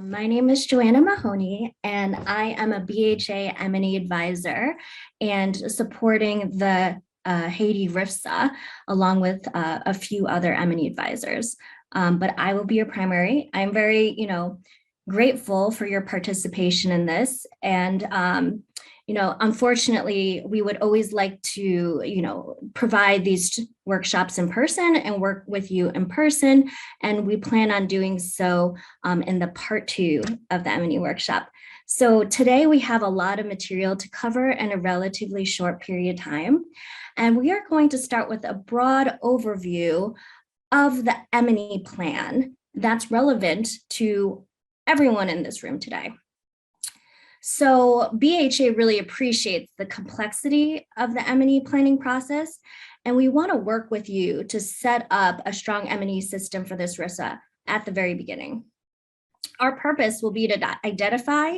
My name is Joanna Mahoney, and I am a BHA M&E advisor and supporting the Haiti RFSA along with a few other M&E advisors. But I will be your primary. I'm very, grateful for your participation in this. And unfortunately, we would always like to, provide these workshops in person and work with you in person. And we plan on doing so in the part 2 of the M&E workshop. So today we have a lot of material to cover in a relatively short period of time. And we are going to start with a broad overview of the M&E plan that's relevant to everyone in this room today. So BHA really appreciates the complexity of the M&E planning process, and we want to work with you to set up a strong M&E system for this RFSA at the very beginning. Our purpose will be to identify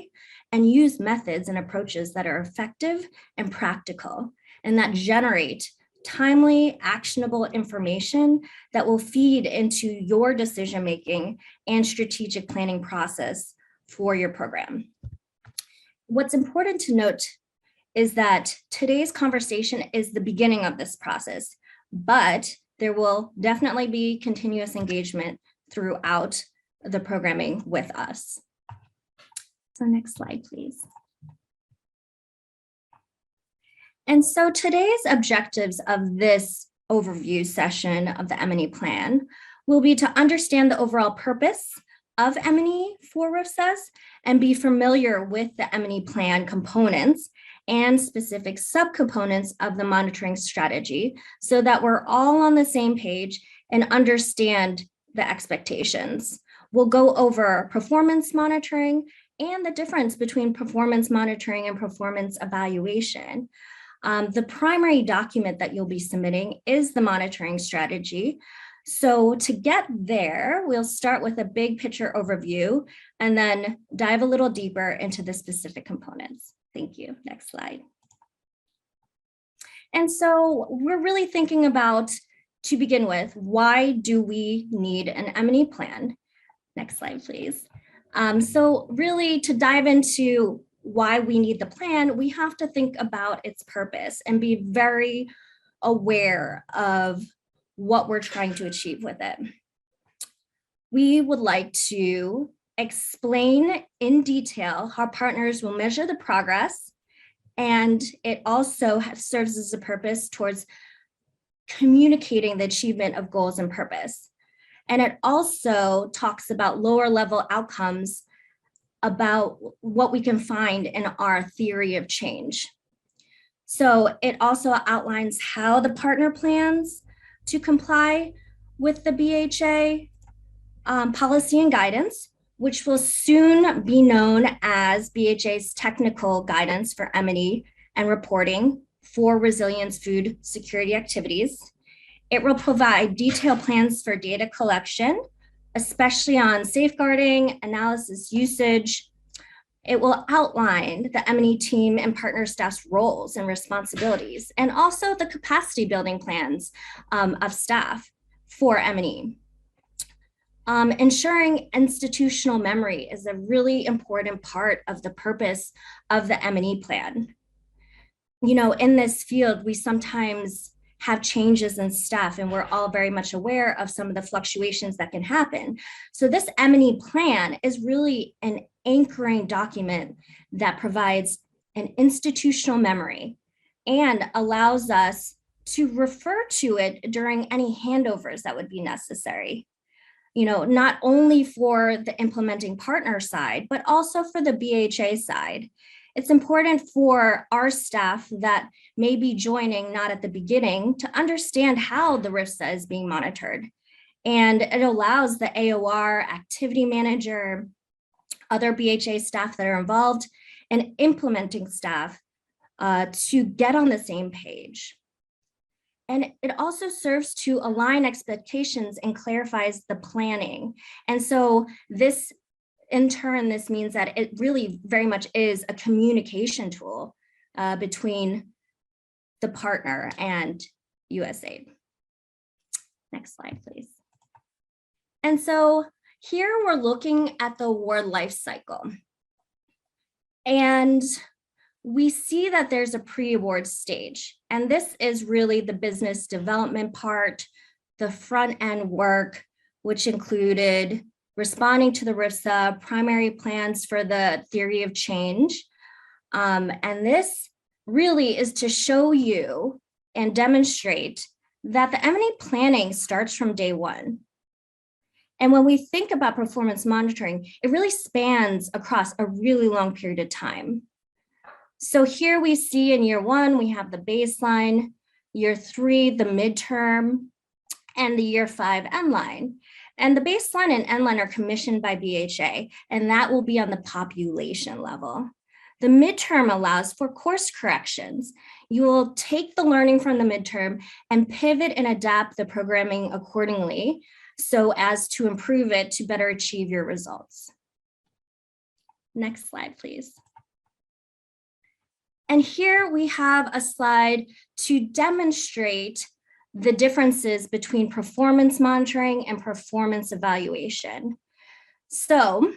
and use methods and approaches that are effective and practical, and that generate timely, actionable information that will feed into your decision-making and strategic planning process for your program. What's important to note is that today's conversation is the beginning of this process, but there will definitely be continuous engagement throughout the programming with us. So next slide, please. And so today's objectives of this overview session of the M&E plan will be to understand the overall purpose of M&E for RFSAs and be familiar with the M&E plan components and specific subcomponents of the monitoring strategy so that we're all on the same page and understand the expectations. We'll go over performance monitoring and the difference between performance monitoring and performance evaluation. The primary document that you'll be submitting is the monitoring strategy. So to get there, we'll start with a big picture overview and then dive a little deeper into the specific components. Thank you. Next slide. And so we're really thinking about, to begin with, why do we need an M&E plan? Next slide, please. So really to dive into why we need the plan, we have to think about its purpose and be very aware of what we're trying to achieve with it. We would like to explain in detail how partners will measure the progress, and it also serves as a purpose towards communicating the achievement of goals and purpose. And it also talks about lower level outcomes about what we can find in our theory of change. So it also outlines how the partner plans to comply with the BHA policy and guidance, which will soon be known as BHA's technical guidance for M&E and reporting for resilience food security activities. It will provide detailed plans for data collection, especially on safeguarding, analysis, usage. It will outline the M&E team and partner staff's roles and responsibilities, and also the capacity building plans of staff for M&E. Ensuring institutional memory is a really important part of the purpose of the M&E plan. In this field, we sometimes have changes in staff, and we're all very much aware of some of the fluctuations that can happen. So this M&E plan is really an anchoring document that provides an institutional memory and allows us to refer to it during any handovers that would be necessary. Not only for the implementing partner side, but also for the BHA side. It's important for our staff that may be joining not at the beginning to understand how the RFSA is being monitored. And it allows the AOR, activity manager, other BHA staff that are involved, and implementing staff to get on the same page. And it also serves to align expectations and clarifies the planning. And so this, in turn, this means that it really very much is a communication tool between the partner and USAID. Next slide, please. And so Here we're looking at the award life cycle. And we see that there's a pre-award stage. And this is really the business development part, the front end work, which included responding to the RFSA, primary plans for the theory of change. And this really is to show you and demonstrate that the M&E planning starts from day one. And when we think about performance monitoring, it really spans across a really long period of time. So here we see in year one, we have the baseline, year three, the midterm, and the year five end line. And the baseline and end line are commissioned by BHA, and that will be on the population level. The midterm allows for course corrections. You will take the learning from the midterm and pivot and adapt the programming accordingly so as to improve it to better achieve your results. Next slide, please. And here we have a slide to demonstrate the differences between performance monitoring and performance evaluation. So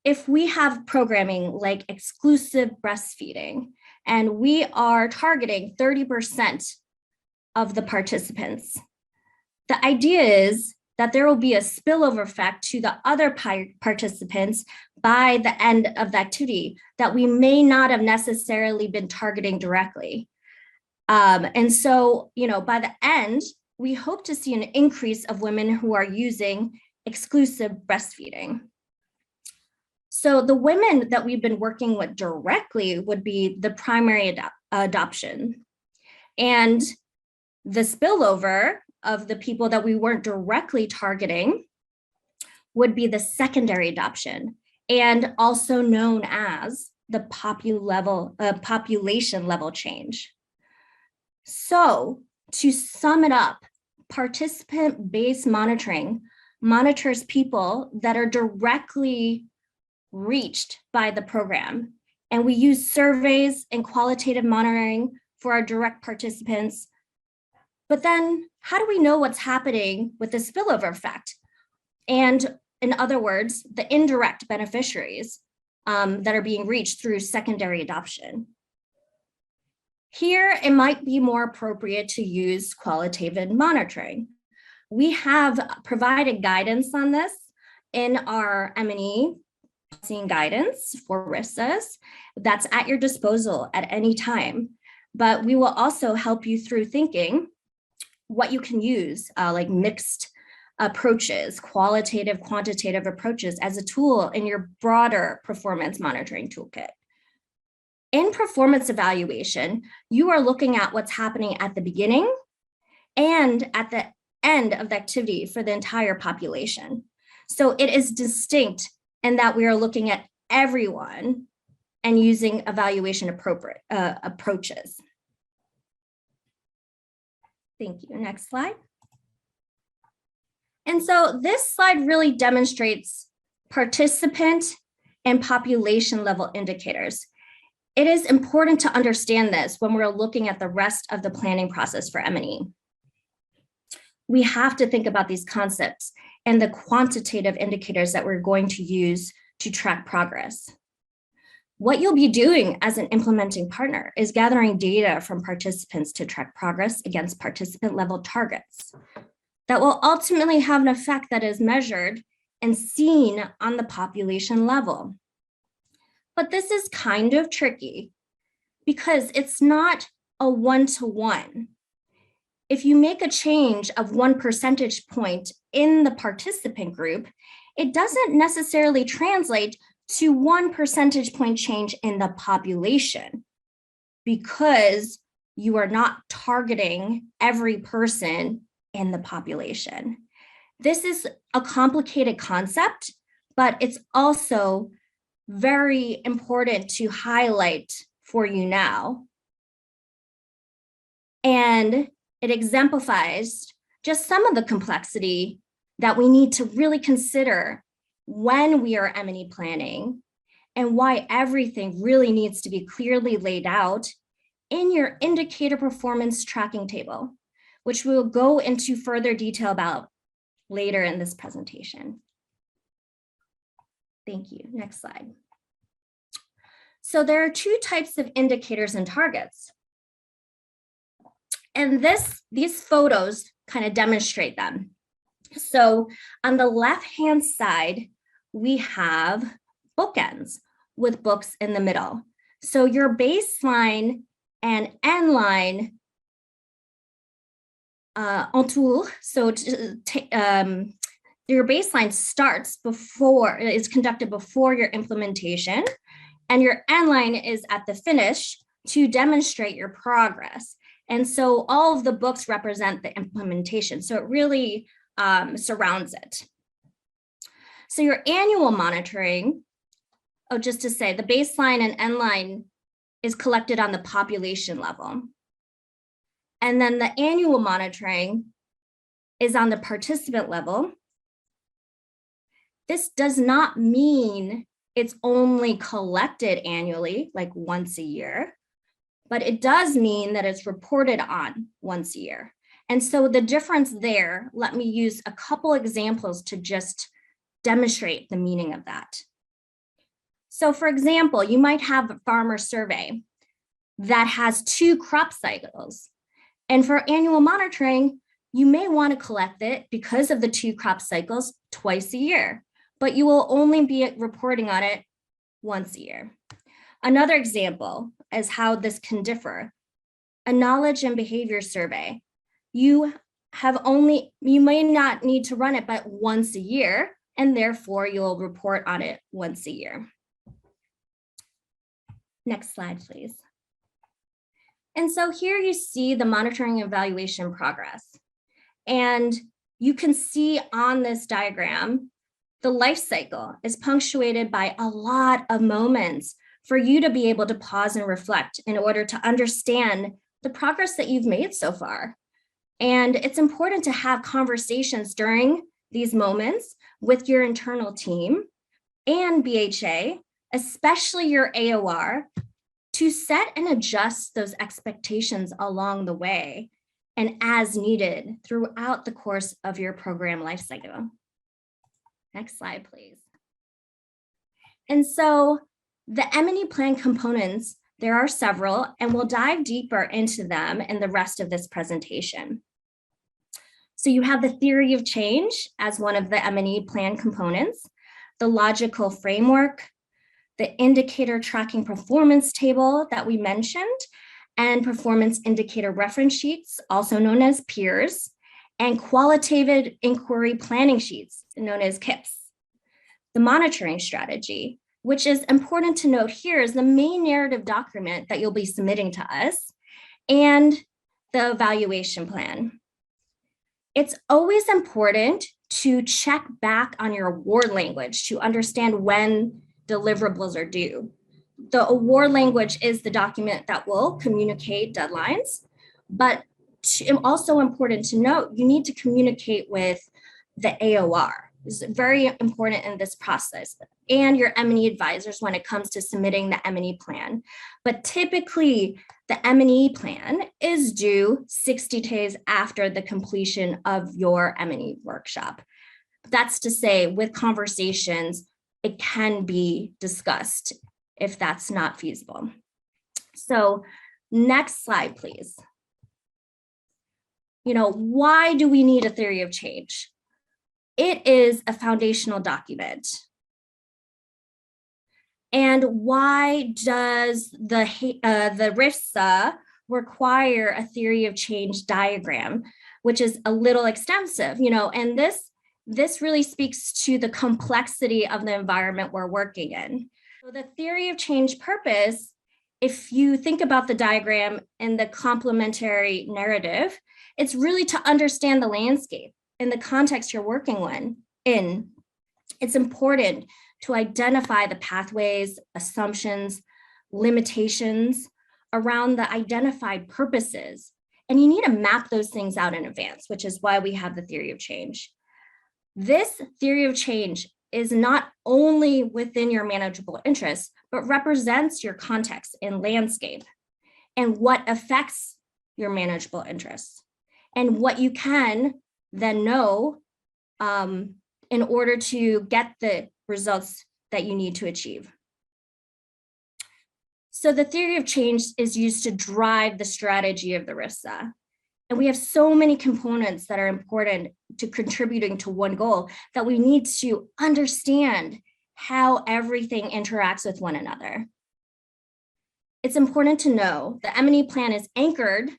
if we have programming like exclusive breastfeeding, and we are targeting 30% of the participants, the idea is that there will be a spillover effect to the other participants by the end of the activity that we may not have necessarily been targeting directly. And so, by the end, we hope to see an increase of women who are using exclusive breastfeeding. So the women that we've been working with directly would be the primary adoption. And the spillover of the people that we weren't directly targeting would be the secondary adoption, and also known as the population level change. So to sum it up, participant-based monitoring monitors people that are directly reached by the program. And we use surveys and qualitative monitoring for our direct participants. But then how do we know what's happening with the spillover effect? And in other words, the indirect beneficiaries that are being reached through secondary adoption. Here, it might be more appropriate to use qualitative monitoring. We have provided guidance on this in our M&E guidance for RFSAs. That's at your disposal at any time. But we will also help you through thinking what you can use, like mixed approaches, qualitative, quantitative approaches as a tool in your broader performance monitoring toolkit. In performance evaluation, you are looking at what's happening at the beginning and at the end of the activity for the entire population. So it is distinct in that we are looking at everyone and using evaluation approaches. Thank you. Next slide. And so this slide really demonstrates participant and population level indicators. It is important to understand this when we're looking at the rest of the planning process for M&E. We have to think about these concepts and the quantitative indicators that we're going to use to track progress. What you'll be doing as an implementing partner is gathering data from participants to track progress against participant level targets that will ultimately have an effect that is measured and seen on the population level. But this is kind of tricky because it's not a one-to-one. If you make a change of 1 percentage point in the participant group, it doesn't necessarily translate to 1 percentage point change in the population because you are not targeting every person in the population. This is a complicated concept, but it's also very important to highlight for you now. And it exemplifies just some of the complexity that we need to really consider when we are M&E planning and why everything really needs to be clearly laid out in your indicator performance tracking table, which we'll go into further detail about later in this presentation. Thank you. Next slide. So there are two types of indicators and targets. And these photos kind of demonstrate them. So on the left-hand side, we have bookends with books in the middle. So your baseline and end line entour, so your baseline is conducted before your implementation, and your end line is at the finish to demonstrate your progress. And so all of the books represent the implementation. So it really surrounds it. So your annual monitoring, just to say, the baseline and end line is collected on the population level. And then the annual monitoring is on the participant level. This does not mean it's only collected annually, like once a year, but it does mean that it's reported on once a year. And so the difference there, let me use a couple examples to just demonstrate the meaning of that. So for example, you might have a farmer survey that has 2 crop cycles. And for annual monitoring, you may want to collect it because of the 2 crop cycles twice a year, but you will only be reporting on it once a year. Another example is how this can differ. A knowledge and behavior survey. You may not need to run it but once a year, and therefore you'll report on it once a year. Next slide, please. And so here you see the monitoring evaluation progress. And you can see on this diagram, the life cycle is punctuated by a lot of moments for you to be able to pause and reflect in order to understand the progress that you've made so far. And it's important to have conversations during these moments with your internal team and BHA, especially your AOR, to set and adjust those expectations along the way and as needed throughout the course of your program lifecycle. Next slide, please. And so the M&E Plan components, there are several, and we'll dive deeper into them in the rest of this presentation. So you have the theory of change as one of the M&E Plan components, the logical framework, the indicator tracking performance table that we mentioned, and performance indicator reference sheets, also known as peers, and qualitative inquiry planning sheets, known as KIPs. The monitoring strategy, which is important to note here, is the main narrative document that you'll be submitting to us, and the evaluation plan. It's always important to check back on your award language to understand when deliverables are due. The award language is the document that will communicate deadlines, but also important to note, you need to communicate with the AOR. It's very important in this process, and your M&E advisors when it comes to submitting the M&E plan. But typically, the M&E plan is due 60 days after the completion of your M&E workshop. That's to say, with conversations, it can be discussed if that's not feasible. So next slide, please. Why do we need a theory of change? It is a foundational document. And why does the RFSA require a theory of change diagram, which is a little extensive, and this really speaks to the complexity of the environment we're working in. So the theory of change purpose, if you think about the diagram and the complementary narrative, it's really to understand the landscape in the context you're working in. It's important to identify the pathways, assumptions, limitations around the identified purposes. And you need to map those things out in advance, which is why we have the theory of change. This theory of change is not only within your manageable interests, but represents your context and landscape and what affects your manageable interests and what you can then know in order to get the results that you need to achieve. So the theory of change is used to drive the strategy of the RFSA. And we have so many components that are important to contributing to one goal that we need to understand how everything interacts with one another. It's important to know the M&E plan is anchored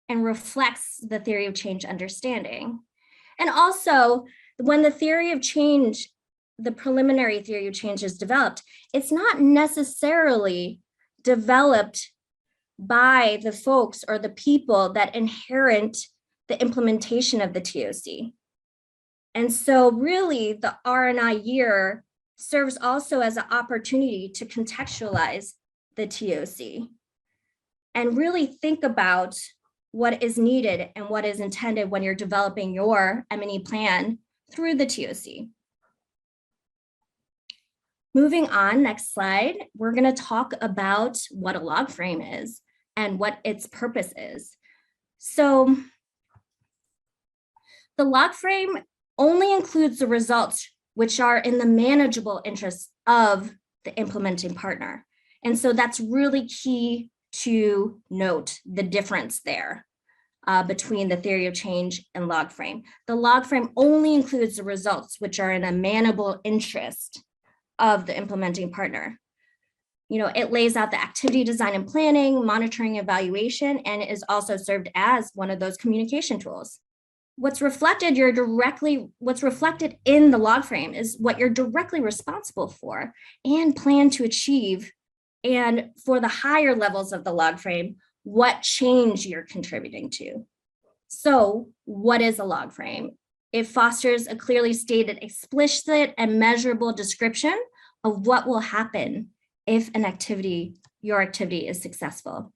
and reflects the theory of change understanding. And also, when the theory of change, the preliminary theory of change is developed, it's not necessarily developed by the folks or the people that inherit the implementation of the TOC. And so really the R&I year serves also as an opportunity to contextualize the TOC and really think about what is needed and what is intended when you're developing your M&E plan through the TOC. Moving on, next slide, we're going to talk about what a log frame is and what its purpose is. So the log frame only includes the results which are in the manageable interests of the implementing partner. And so that's really key to note the difference there between the theory of change and log frame. The log frame only includes the results which are in a manageable interest of the implementing partner. You know, it lays out the activity design and planning, monitoring, evaluation, and is also served as one of those communication tools. What's reflected in the log frame is what you're directly responsible for and plan to achieve. And for the higher levels of the log frame, what change you're contributing to. So what is a log frame? It fosters a clearly stated, explicit, and measurable description of what will happen if your activity is successful.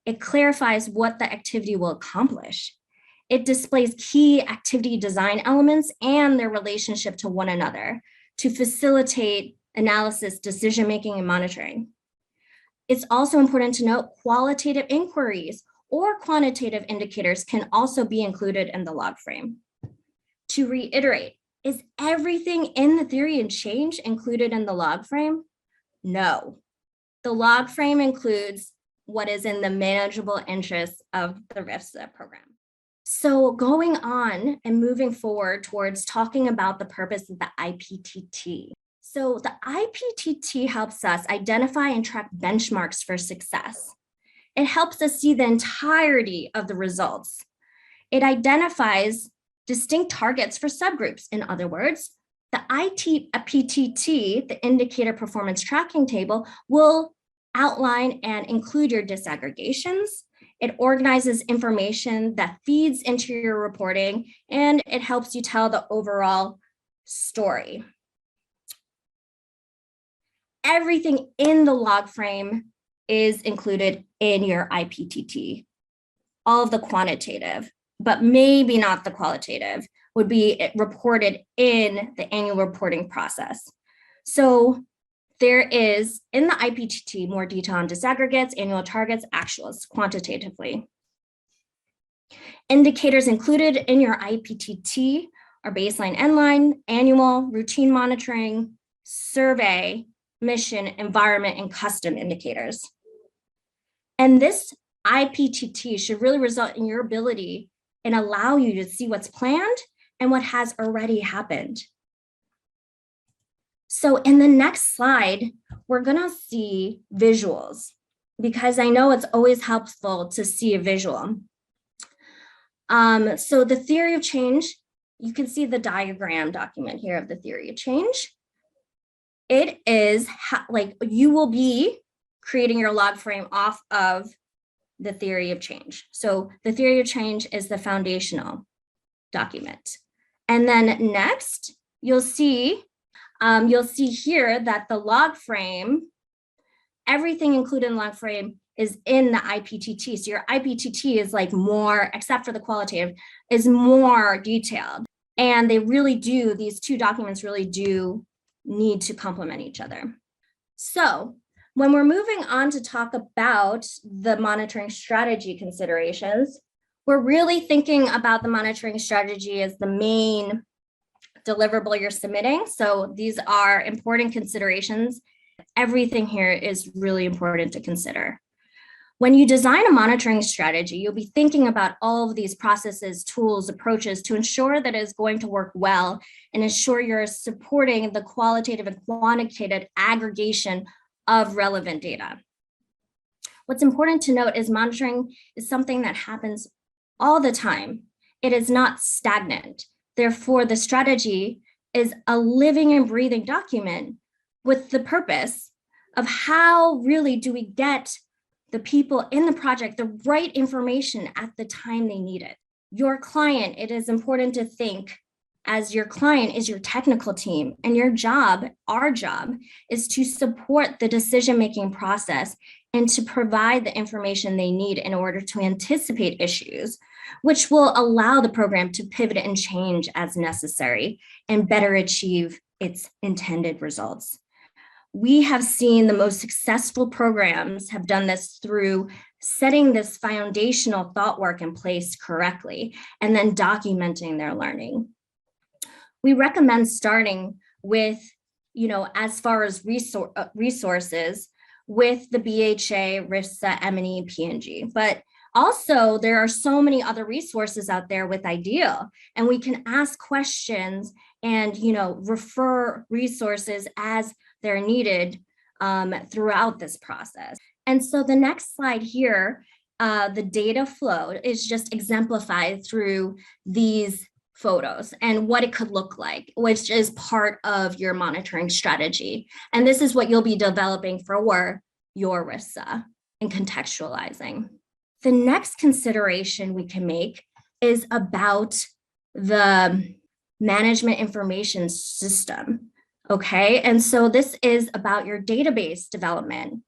It clarifies what the activity will accomplish. It displays key activity design elements and their relationship to one another to facilitate analysis, decision-making, and monitoring. It's also important to note qualitative inquiries or quantitative indicators can also be included in the log frame. To reiterate, is everything in the theory of change included in the log frame? No. The log frame includes what is in the manageable interests of the RFSA program. So going on and moving forward towards talking about the purpose of the IPTT. So the IPTT helps us identify and track benchmarks for success. It helps us see the entirety of the results. It identifies distinct targets for subgroups. In other words, the IPTT, the indicator performance tracking table, will outline and include your disaggregations. It organizes information that feeds into your reporting, and it helps you tell the overall story. Everything in the log frame is included in your IPTT. All of the quantitative, but maybe not the qualitative, would be reported in the annual reporting process. So there is, in the IPTT, more detail on disaggregates, annual targets, actuals, quantitatively. Indicators included in your IPTT are baseline, endline, annual, routine monitoring, survey, mission, environment, and custom indicators. And this IPTT should really result in your ability and allow you to see what's planned and what has already happened. So in the next slide, we're gonna see visuals because I know it's always helpful to see a visual. So the theory of change, you can see the diagram document here of the theory of change. It is like you will be creating your log frame off of the theory of change. So the theory of change is the foundational document. And then next, you'll see here that the log frame, everything included in log frame is in the IPTT. So your IPTT is like more, except for the qualitative, is more detailed. And they really do, these two documents really do need to complement each other. So when we're moving on to talk about the monitoring strategy considerations, we're really thinking about the monitoring strategy as the main deliverable you're submitting. So these are important considerations. Everything here is really important to consider. When you design a monitoring strategy, you'll be thinking about all of these processes, tools, approaches to ensure that it's going to work well and ensure you're supporting the qualitative and quantitative aggregation of relevant data. What's important to note is monitoring is something that happens all the time. It is not stagnant. Therefore, the strategy is a living and breathing document with the purpose of how really do we get the people in the project the right information at the time they need it. Your client, it is important to think as your client is your technical team, and your job, our job, is to support the decision-making process and to provide the information they need in order to anticipate issues, which will allow the program to pivot and change as necessary and better achieve its intended results. We have seen the most successful programs have done this through setting this foundational thought work in place correctly and then documenting their learning. We recommend starting with, as far as resources with the BHA, RFSA, M&E, PNG, but also there are so many other resources out there with IDEAL, and we can ask questions and, refer resources as they're needed throughout this process. And so the next slide here, the data flow is just exemplified through these photos and what it could look like, which is part of your monitoring strategy. And this is what you'll be developing for your RFSA and contextualizing. The next consideration we can make is about the management information system. Okay, and so this is about your database development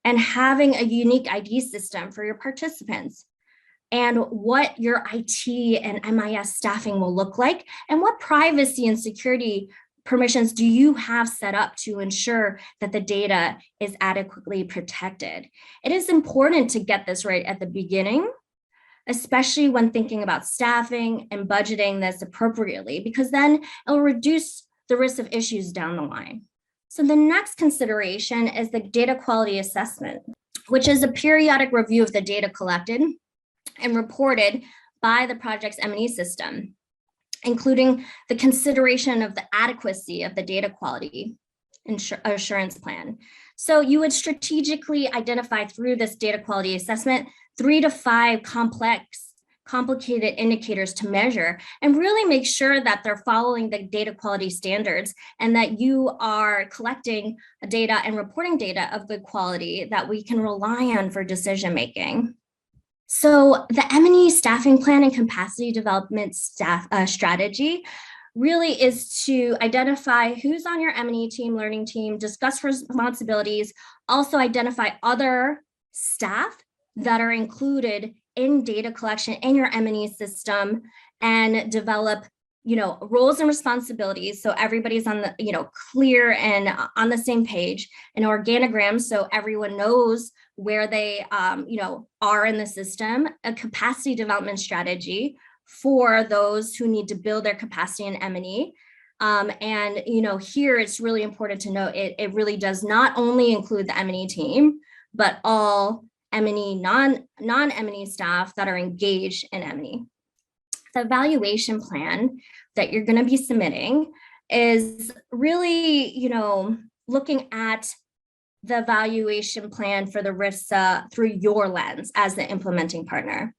and having a unique ID system for your participants and what your IT and MIS staffing will look like and what privacy and security permissions do you have set up to ensure that the data is adequately protected. It is important to get this right at the beginning, especially when thinking about staffing and budgeting this appropriately, because then it will reduce the risk of issues down the line. So the next consideration is the data quality assessment, which is a periodic review of the data collected and reported by the project's M&E system, including the consideration of the adequacy of the data quality assurance plan. So you would strategically identify through this data quality assessment 3 to 5 complicated indicators to measure and really make sure that they're following the data quality standards and that you are collecting data and reporting data of good quality that we can rely on for decision making. So the M&E staffing plan and capacity development strategy really is to identify who's on your M&E team, learning team, discuss responsibilities, also identify other staff that are included in data collection in your M&E system and develop, roles and responsibilities. So everybody's on the, clear and on the same page, an organogram so everyone knows where they, are in the system, a capacity development strategy for those who need to build their capacity in M&E. And, here it's really important to note it really does not only include the M&E team, but all M&E, non-M&E staff that are engaged in M&E. The evaluation plan that you're going to be submitting is really, looking at the evaluation plan for the RFSA through your lens as the implementing partner.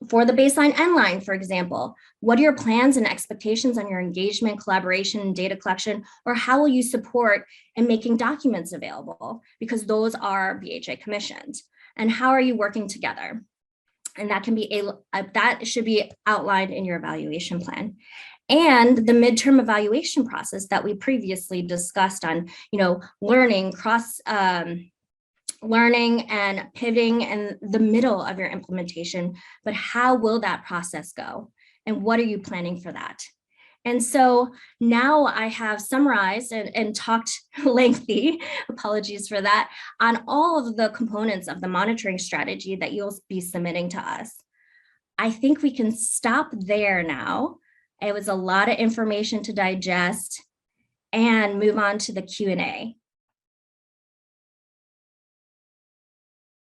For the baseline end line, for example, what are your plans and expectations on your engagement, collaboration, and data collection, or how will you support in making documents available? Because those are BHA commissioned. And how are you working together? And that can be that should be outlined in your evaluation plan. And the midterm evaluation process that we previously discussed on, learning, learning and pivoting in the middle of your implementation, but how will that process go? And what are you planning for that? And so now I have summarized and talked lengthy, apologies for that, on all of the components of the monitoring strategy that you'll be submitting to us. I think we can stop there now It was a lot of information to digest and move on to the Q&A.